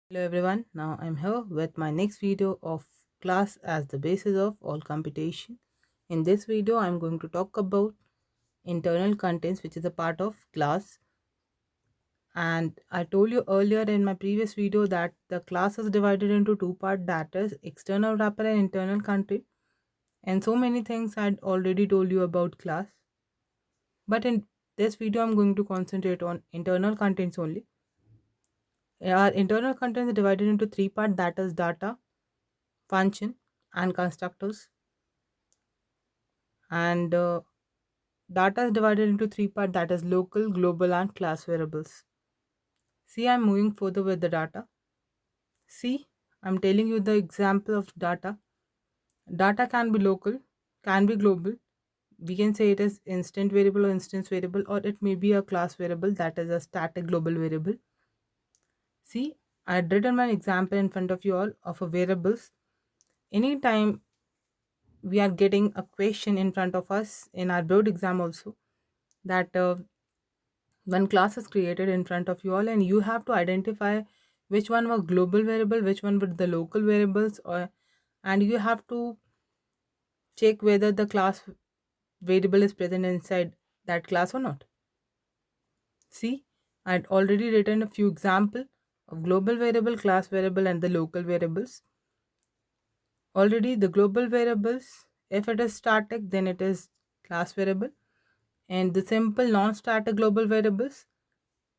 Hello everyone, now I'm here with my next video of class as the basis of all computation. In this video, I'm going to talk about internal contents which is a part of class. And I told you earlier in my previous video that the class is divided into two parts, that is external wrapper and internal content. And so many things I'd already told you about class. But in this video, I'm going to concentrate on internal contents only. Our internal content is divided into three parts, that is data, function and constructors. And data is divided into three parts, that is local, global and class variables. See, I'm moving further with the data. See, I'm telling you the example of data. Data can be local, can be global. We can say it is instant variable or instance variable, or it may be a class variable, that is a static global variable. See, I had written my example in front of you all of a variables. Anytime we are getting a question in front of us in our board exam also, that one class is created in front of you all and you have to identify which one were global variable, which one were the local variables, or and you have to check whether the class variable is present inside that class or not. See, I'd already written a few example of global variable, class variable and the local variables. Already the global variables, if it is static then it is class variable, and the simple non-static global variables,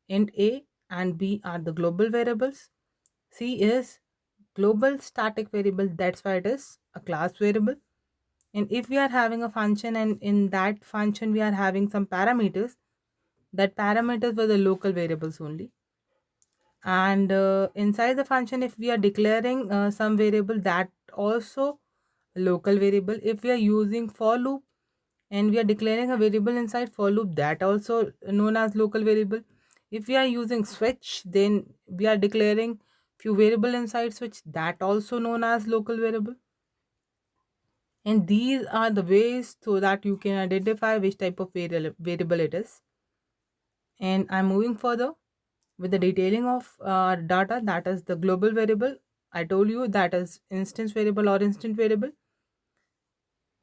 int a and b are the global variables. C is global static variable, that's why it is a class variable. And if we are having a function and in that function we are having some parameters, that parameters were the local variables only. And inside the function, if we are declaring some variable, that also a local variable. If we are using for loop and we are declaring a variable inside for loop, that also known as local variable. If we are using switch, then we are declaring few variable inside switch, that also known as local variable. And these are the ways so that you can identify which type of variable it is. And I'm moving further with the detailing of data, that is the global variable. I told you that is instance variable or instant variable.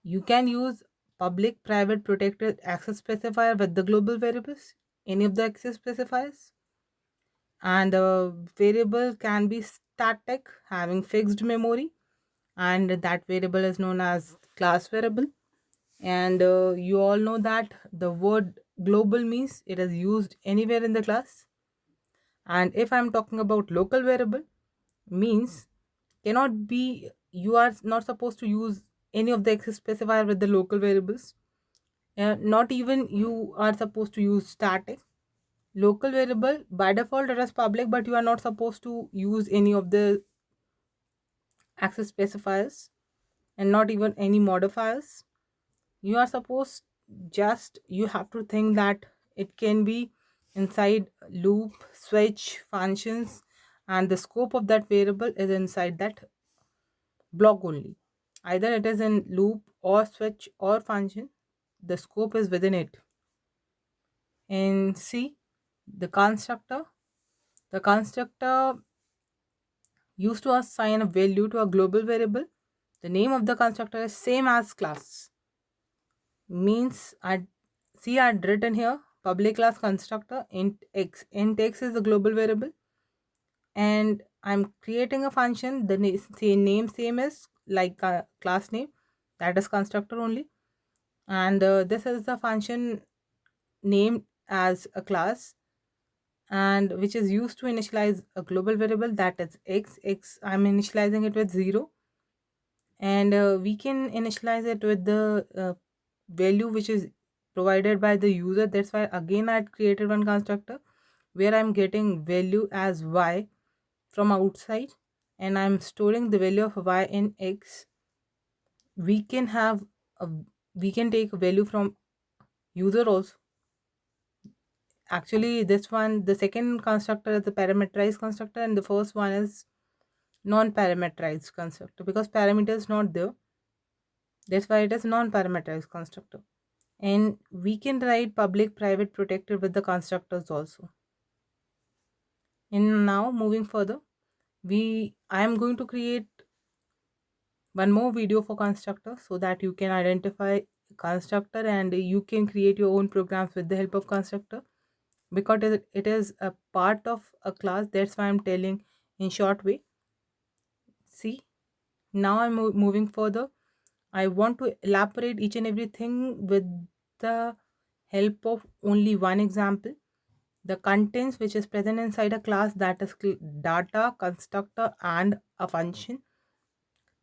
You can use public, private, protected access specifier with the global variables, any of the access specifiers. And the variable can be static, having fixed memory, and that variable is known as class variable. And you all know that the word global means it is used anywhere in the class. And if I'm talking about local variable, means cannot be, you are not supposed to use any of the access specifier with the local variables. Not even you are supposed to use static. Local variable by default it is public, but you are not supposed to use any of the access specifiers and not even any modifiers. You are supposed, just you have to think that it can be inside loop, switch, functions, and the scope of that variable is inside that block only. Either it is in loop or switch or function, the scope is within it. And see, the constructor used to assign a value to a global variable. The name of the constructor is same as class. Means I see I had written here public class constructor int x. Int x is the global variable, and I'm creating a function. The name same is like class name, that is constructor only. And this is the function named as a class, and which is used to initialize a global variable, that is x. I'm initializing it with 0, and we can initialize it with the value which is provided by the user. That's why again I created one constructor where I'm getting value as y from outside, and I'm storing the value of y in x. We can have a, we can take a value from user also. Actually, this one, the second constructor is the parameterized constructor, and the first one is non-parameterized constructor, because parameter is not there. That's why it is non-parameterized constructor. And we can write public, private, protected with the constructors also. And now moving further, I am going to create one more video for constructor so that you can identify constructor and you can create your own programs with the help of constructor, because it is a part of a class. That's why I'm telling in short way. See, now I'm moving further. I want to elaborate each and everything with the help of only one example. The contents which is present inside a class, that is data, constructor and a function.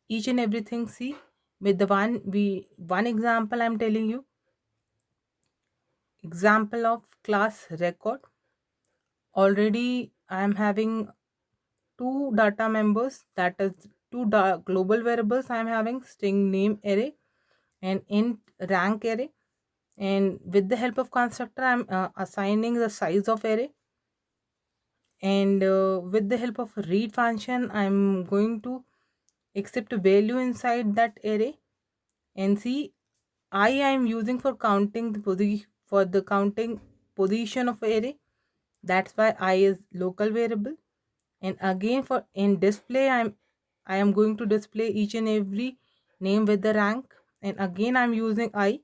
Each and everything, see, with the one example I'm telling you. Example of class record. Already I am having two data members, that is two global variables. I am having string name array and int rank array, and with the help of constructor I'm assigning the size of array, and with the help of read function I'm going to accept a value inside that array. And see, I am using for counting the position, for the counting position of array. That's why I is local variable. And again, for in display I am going to display each and every name with the rank. And again I'm using I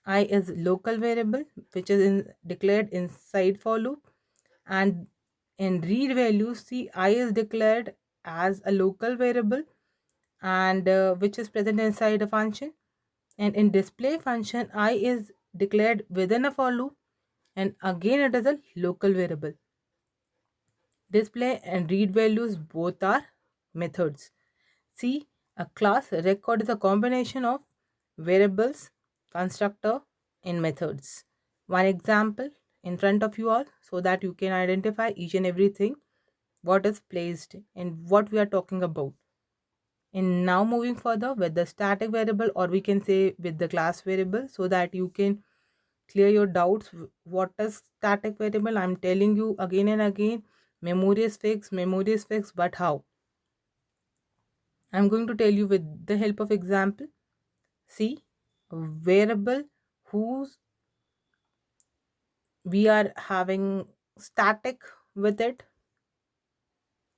is local variable which is declared inside for loop. And in read values, see, I is declared as a local variable, and which is present inside a function. And in display function, I is declared within a for loop, and again it is a local variable. Display and read values both are methods. See, a class record is a combination of variables, constructor, and methods. One example in front of you all so that you can identify each and everything what is placed and what we are talking about. And now moving further with the static variable, or we can say with the class variable, so that you can clear your doubts. What is static variable? I'm telling you again and again, memory is fixed, but how? I'm going to tell you with the help of example. See, a variable whose we are having static with it,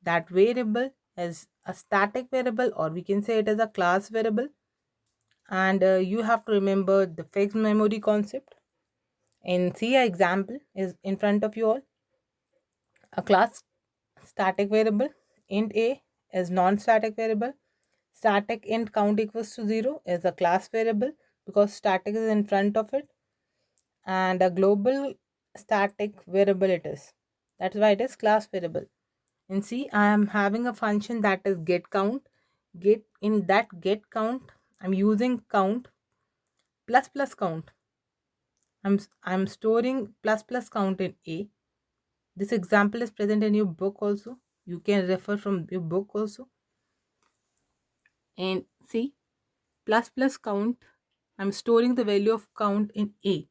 that variable is a static variable, or we can say it is a class variable. And you have to remember the fixed memory concept. And see, an example is in front of you all. A class static variable int a is non-static variable. Static int count equals to 0 is a class variable because static is in front of it, and a global static variable it is. That's why it is class variable. And see, I am having a function that is get count. Get in that get count, I'm using count plus plus count. I'm storing plus plus count in a. This example is present in your book also. You can refer from your book also. And see, plus plus count, I'm storing the value of count in a.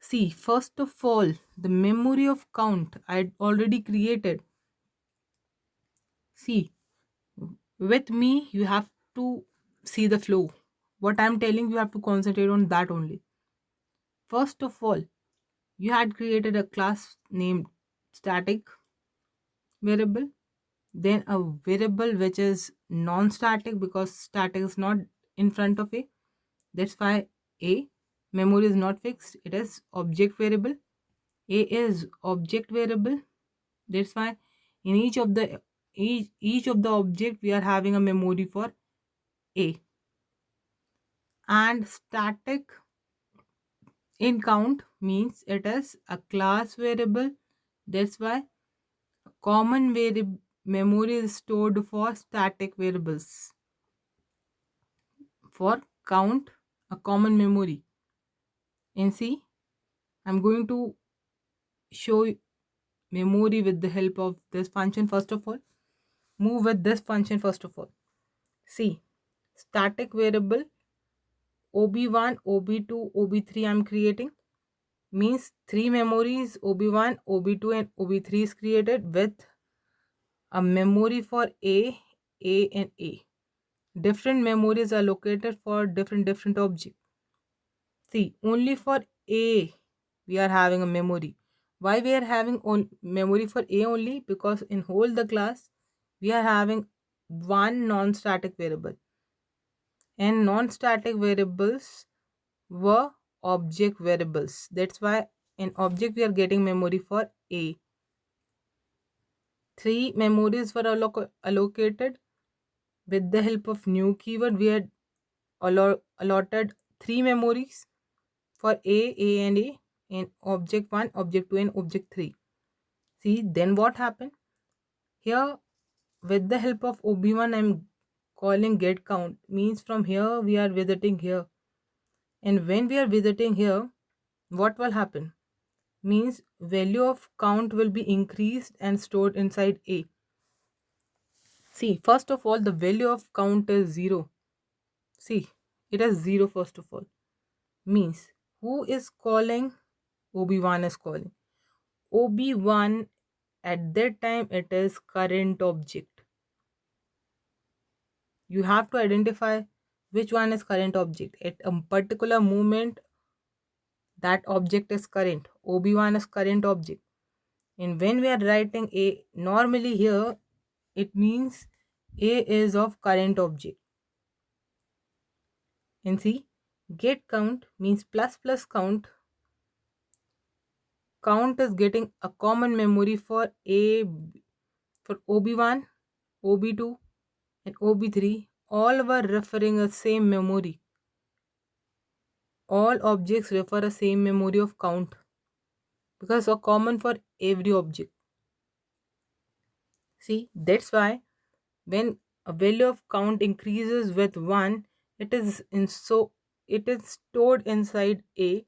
See, first of all, the memory of count I already created. See, with me, you have to see the flow. What I'm telling you have to concentrate on that only. First of all, you had created a class named static variable, then a variable which is non-static because static is not in front of a. That's why a memory is not fixed, it is object variable. A is object variable. That's why in each of the object we are having a memory for a. And static in count means it is a class variable. That's why common variable memory is stored for static variables. For count, a common memory. And see, I'm going to show memory with the help of this function. First of all, move with this function. First of all, see, static variable ob1, ob2, ob3 I'm creating, means three memories ob1, ob2 and ob3 is created with a memory for a and a. Different memories are located for different objects. See, only for a we are having a memory. Why we are having on memory for a only? Because in whole the class we are having one non-static variable, and non-static variables were object variables. That's why in object we are getting memory for A. 3 memories were allocated. With the help of new keyword, we had allotted 3 memories for A and A in object 1, object 2 and object 3. See, then what happened? Here, with the help of OB1, I'm calling get count. Means from here, we are visiting here. And when we are visiting here, what will happen? Means value of count will be increased and stored inside A. See, first of all, the value of count is 0. See, it is 0 first of all. Means who is calling? OB1 is calling. OB1 at that time it is current object. You have to identify which one is current object. At a particular moment, that object is current. OB1 is current object. And when we are writing A, normally here, it means A is of current object. And see, get count means plus plus count. Count is getting a common memory for A, for OB1, OB2 and OB3. All were referring a same memory. All objects refer a same memory of count because are common for every object. See, that's why when a value of count increases with 1, it is stored inside A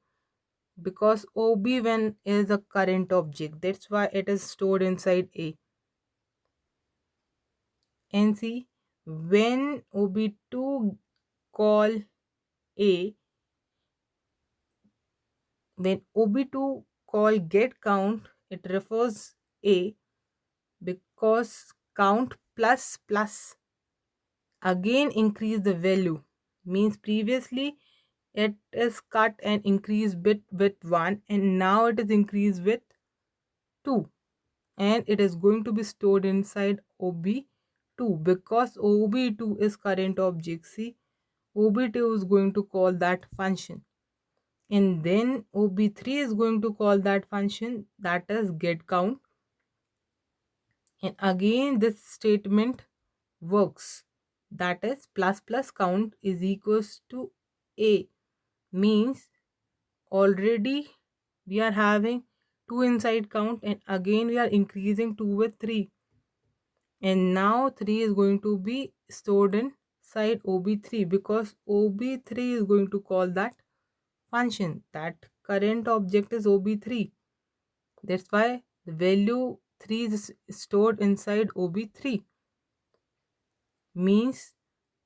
because OB1 is a current object. That's why it is stored inside A. And see, when OB2 call A, when OB2 call get count, it refers A because count plus plus again increase the value. Means previously it is cut and increased bit with 1 and now it is increased with 2 and it is going to be stored inside OB2 because OB2 is current object. See, OB2 is going to call that function and then OB3 is going to call that function, that is get count, and again this statement works, that is plus plus count is equals to A. Means already we are having 2 inside count and again we are increasing 2 with 3 and now 3 is going to be stored inside OB3 because OB3 is going to call that function. That current object is OB3. That's why the value 3 is stored inside OB3. Means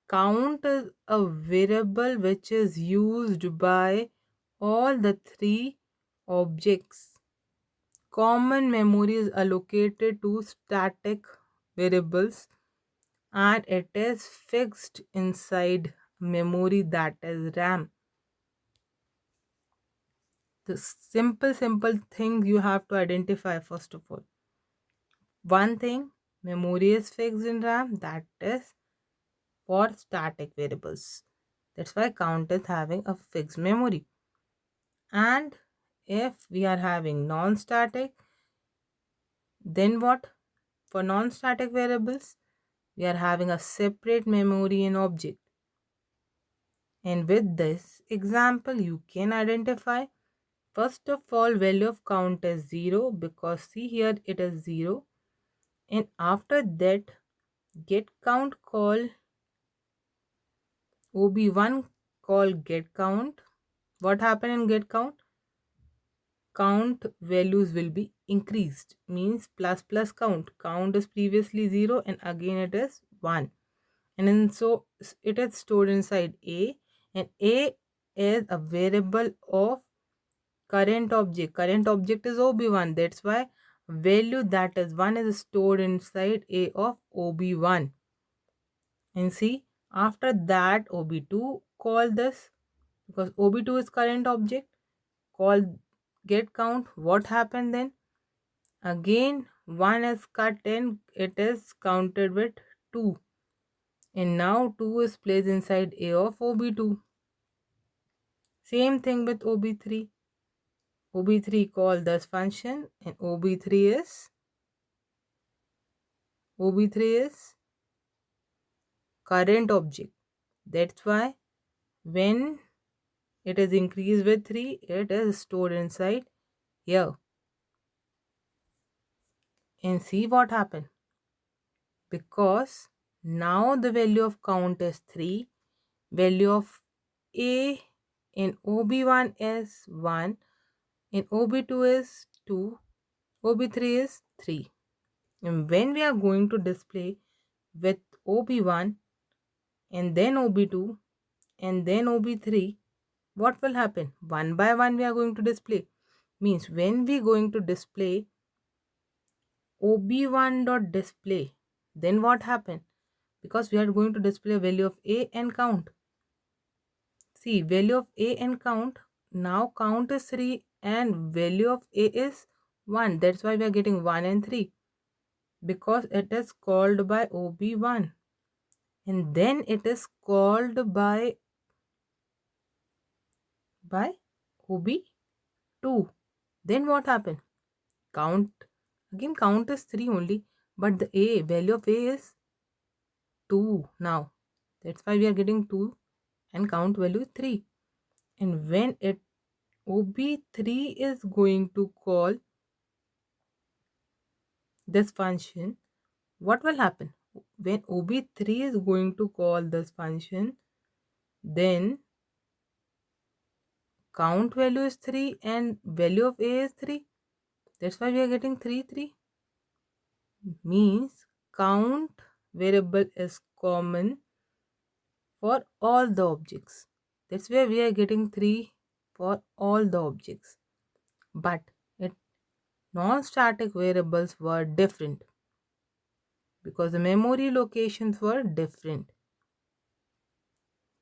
count is a variable which is used by all the 3 objects. Common memory is allocated to static variables and it is fixed inside memory, that is RAM. The simple thing you have to identify first of all. One thing, memory is fixed in RAM, that is for static variables. That's why count is having a fixed memory. And if we are having non-static, then what? For non-static variables, we are having a separate memory and object. And with this example, you can identify, first of all, value of count is 0 because see here it is 0. And after that, get count call OB1 call get count. What happened in get count? Count values will be increased, means plus plus count. Count is previously 0 and again it is 1. And then so it is stored inside A and A is a variable of current object. Current object is OB1. That's why value that is 1 is stored inside A of OB1. And see, after that OB2 call this because OB2 is current object, call get count. What happened then? Again 1 is cut in, it is counted with 2. And now 2 is placed inside A of OB2. Same thing with OB3. OB3 call this function, and OB3 is current object. That's why when it is increased with 3, it is stored inside here. And see what happened. Because now the value of count is 3, value of A in OB1 is 1, in OB2 is 2, OB3 is 3. And when we are going to display with OB1 and then OB2 and then OB3, what will happen? One by one we are going to display. Means when we going to display OB1 dot display, then what happen? Because we are going to display value of A and count. See, value of A and count. Now count is 3 and value of A is 1. That's why we are getting 1 and 3. Because it is called by OB1. And then it is called by OB2. Then what happened? Count. Again count is 3 only. But the A, value of A is 2 now. That's why we are getting 2 and count value is 3. And when it OB3 is going to call this function, what will happen? When OB3 is going to call this function, then count value is 3 and value of A is 3. That's why we are getting 3, 3. Means count variable is common for all the objects. That's where we are getting 3 for all the objects. But non-static variables were different because the memory locations were different.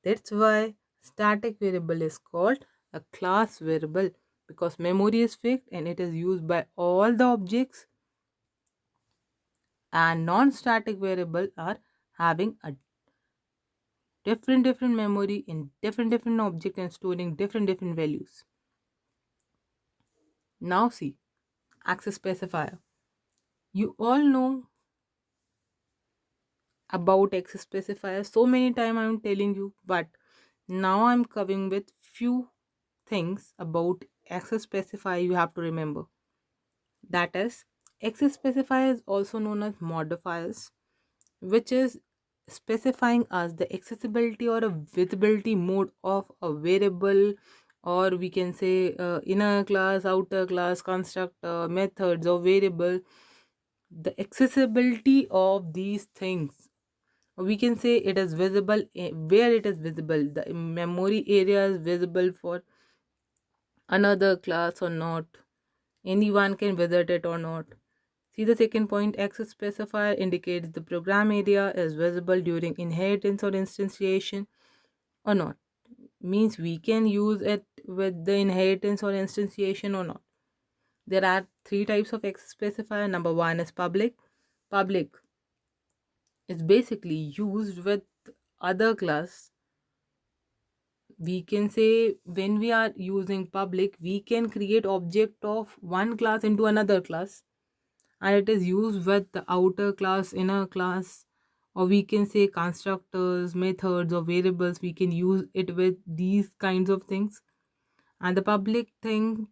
That's why static variable is called a class variable, because memory is fixed and it is used by all the objects, and non-static variable are having a different memory in different object and storing different values. Now see, access specifier. You all know about access specifier so many time I'm telling you, but now I'm covering with few things about access specifier you have to remember. That is, access specifier is also known as modifiers, which is specifying us the accessibility or a visibility mode of a variable, or we can say inner class, outer class, constructor, methods or variable, the accessibility of these things. We can say it is visible where it is visible, the memory area is visible for another class or not, anyone can visit it or not. See the second point, access specifier indicates the program area is visible during inheritance or instantiation or not. Means we can use it with the inheritance or instantiation or not. There are three types of access specifier. Number one is public. Public is basically used with other class. We can say when we are using public, we can create object of one class into another class, and it is used with the outer class, inner class, or we can say constructors, methods or variables. We can use it with these kinds of things. And the public thing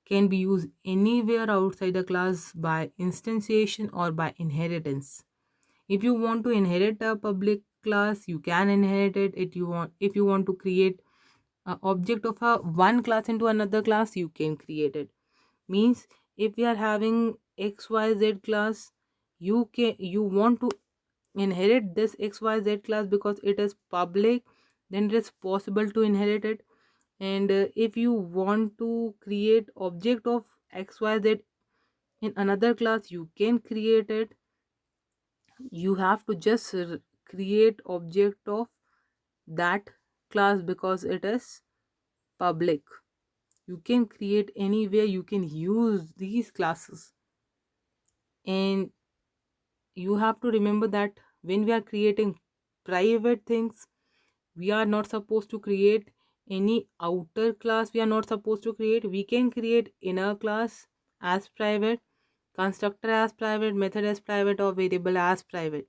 can be used anywhere outside the class by instantiation or by inheritance. If you want to inherit a public class, you can inherit it. If you want to create an object of a one class into another class, you can create it. Means if we are having xyz class, you want to inherit this xyz class because it is public, then it is possible to inherit it. And if you want to create object of xyz in another class, you can create it. You have to just create object of that class because it is public. You can create anywhere, you can use these classes. And you have to remember that when we are creating private things, we are not supposed to create any outer class. We are not supposed to create. We can create inner class as private, constructor as private, method as private, or variable as private.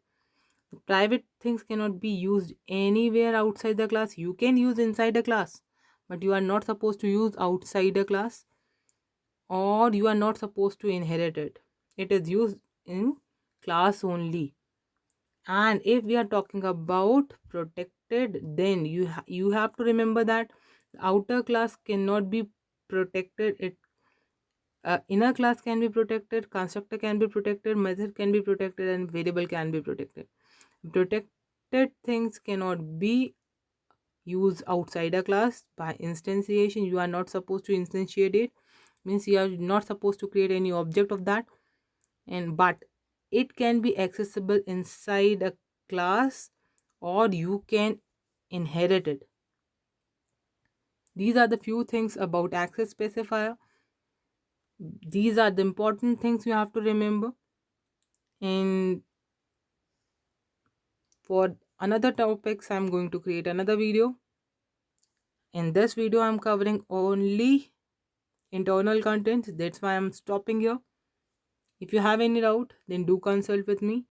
Private things cannot be used anywhere outside the class. You can use inside a class, but you are not supposed to use outside a class, or you are not supposed to inherit it. It is used in class only. And if we are talking about protected, then you have to remember that outer class cannot be protected. It inner class can be protected, constructor can be protected, method can be protected, and variable can be protected. Protected things cannot be used outside a class. By instantiation, you are not supposed to instantiate it, means you are not supposed to create any object of that. And but it can be accessible inside a class, or you can inherit it. These are the few things about access specifier. These are the important things you have to remember. And for another topics, I'm going to create another video. In this video, I'm covering only internal contents. That's why I'm stopping here. If you have any doubt, then do consult with me.